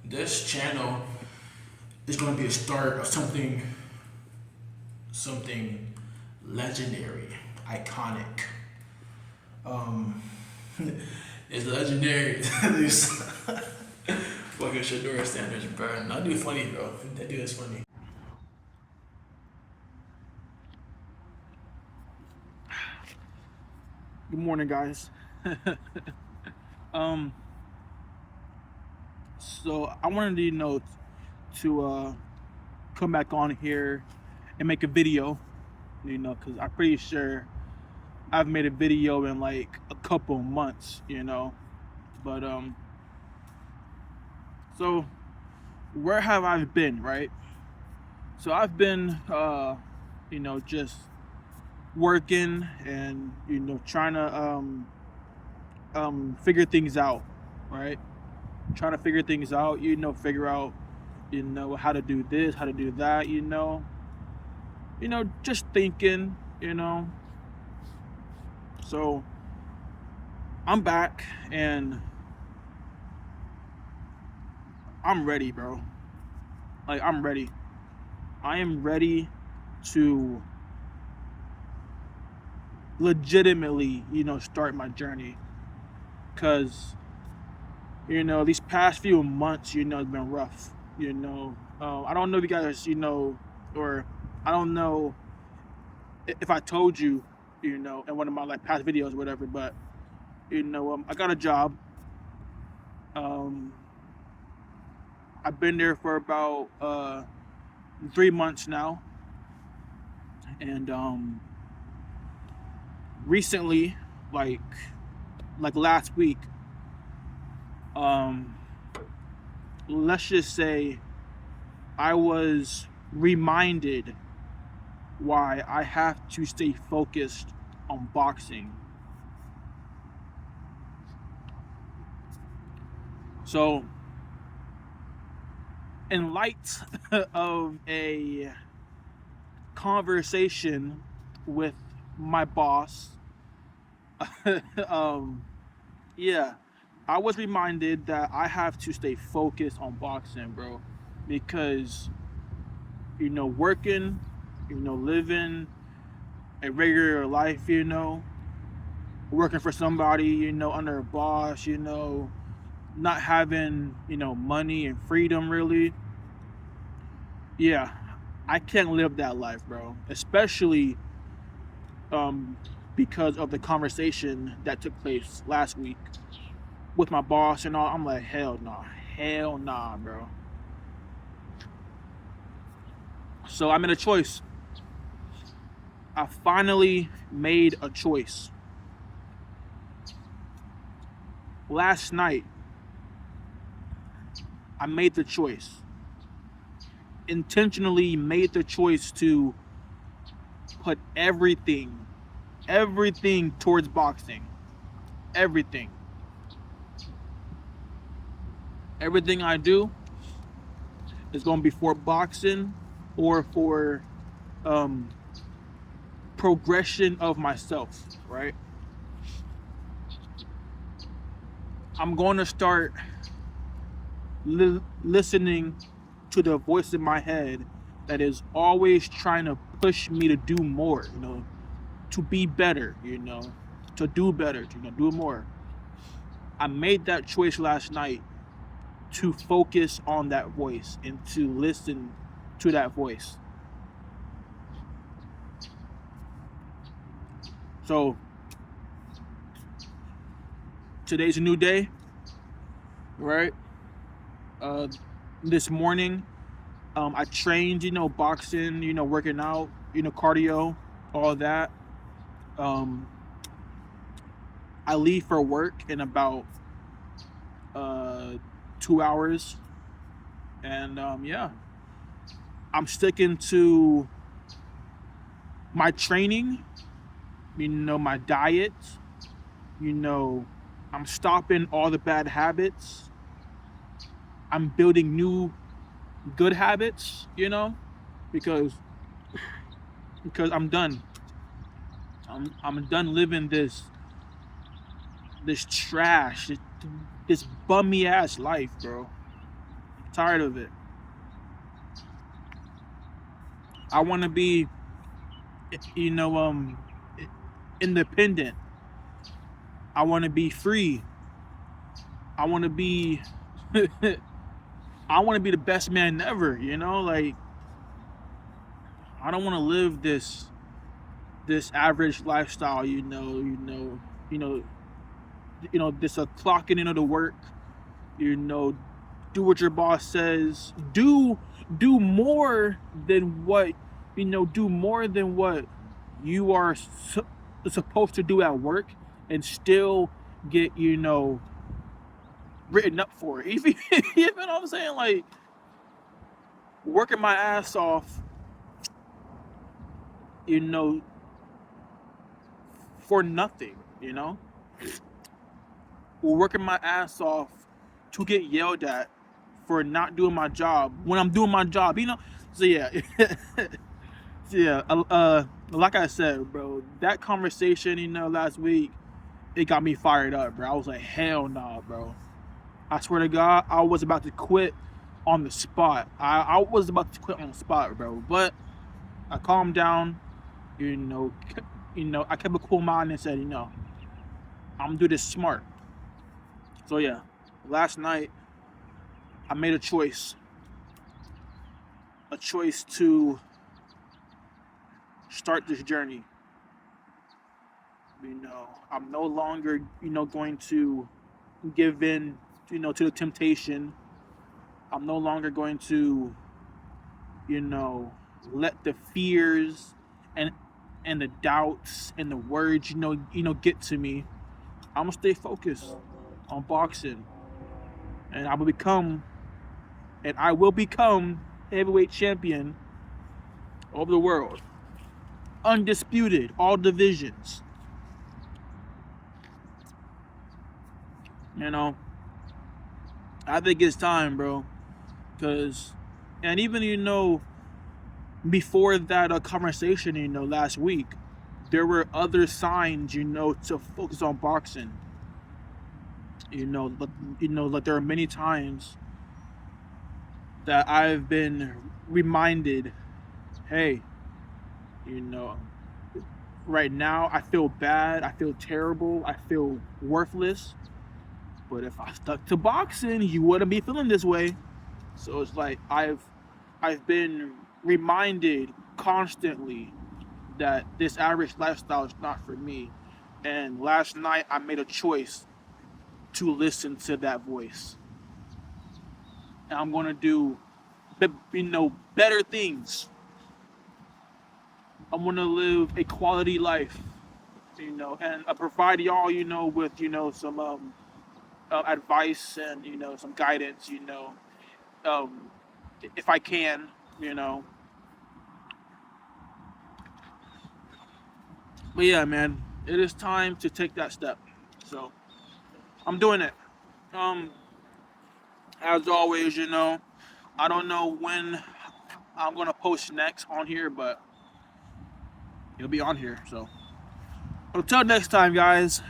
This channel is going to be a start of something legendary, iconic. Um, it's legendary. These fucking Shadura standards, bro. That dude funny, bro. That dude is funny. Good morning, guys. um, so I wanted to, to come back on here and make a video, because I'm pretty sure I've made a video in like a couple months, But so where have I been, right? So I've been, just working and trying to figure things out, right? Trying to figure things out, figure out, how to do this, how to do that, just thinking. So I'm back and I'm ready, bro. Like, I'm ready. I am ready to legitimately, start my journey. Cause, these past few months, it's been rough. I don't know if you guys, or I don't know if I told you, in one of my like past videos or whatever, but I got a job. Um, I've been there for about 3 months now, and recently, like last week, um, let's just say I was reminded why I have to stay focused on boxing. So, in light of a conversation with my boss, um, yeah, I was reminded that I have to stay focused on boxing, bro, because working, living a regular life, working for somebody, under a boss, not having, money and freedom really. Yeah, I can't live that life, bro. Especially um, because of the conversation that took place last week with my boss and all. I'm like, hell nah, bro. So I made a choice. I finally made a choice. Last night, I made the choice. Intentionally made the choice to put everything towards boxing. Everything. Everything I do is going to be for boxing or for um, progression of myself, right? I'm going to start listening to the voice in my head that is always trying to push me to do more, to be better, to do better, to do more. I made that choice last night to focus on that voice and to listen to that voice. So today's a new day, right? Uh, this morning, I trained, boxing, working out, cardio, all that. Um, I leave for work in about uh, 2 hours, and yeah, I'm sticking to my training, my diet, you know, I'm stopping all the bad habits. I'm building new good habits, because I'm done. I'm done living this trash, this bummy ass life, bro. Tired of it. I want to be, you know, independent. I want to be free. I want to be, I want to be the best man ever. You know, like I don't want to live this average lifestyle. This clocking into the work. You know, do what your boss says. Do more than what do more than what you are supposed to do at work, and still get written up for it. Even you know what I'm saying? Like working my ass off, for nothing. Working my ass off to get yelled at for not doing my job when I'm doing my job. So yeah. So yeah, like I said, bro, that conversation, last week, it got me fired up, bro. I was like, hell nah, bro. I swear to God, I was about to quit on the spot. I was about to quit on the spot, bro. But I calmed down, I kept a cool mind and said, I'm gonna do this smart. So yeah, last night, I made a choice to start this journey. I'm no longer, going to give in, to the temptation. I'm no longer going to, let the fears and the doubts and the words, get to me. I'm gonna stay focused on boxing, and I will become heavyweight champion of the world. Undisputed, all divisions. I think it's time, bro. And even, before that conversation, last week, there were other signs, to focus on boxing. Like there are many times that I've been reminded, hey, right now I feel bad, I feel terrible, I feel worthless. But if I stuck to boxing, you wouldn't be feeling this way. So it's like I've been reminded constantly that this average lifestyle is not for me. And last night I made a choice to listen to that voice. And I'm gonna do better things. I'm gonna live a quality life, and I provide y'all, with, some advice and, some guidance, if I can, But yeah, man, it is time to take that step. So I'm doing it. As always, I don't know when I'm gonna post next on here, but it'll be on here. So until next time, guys.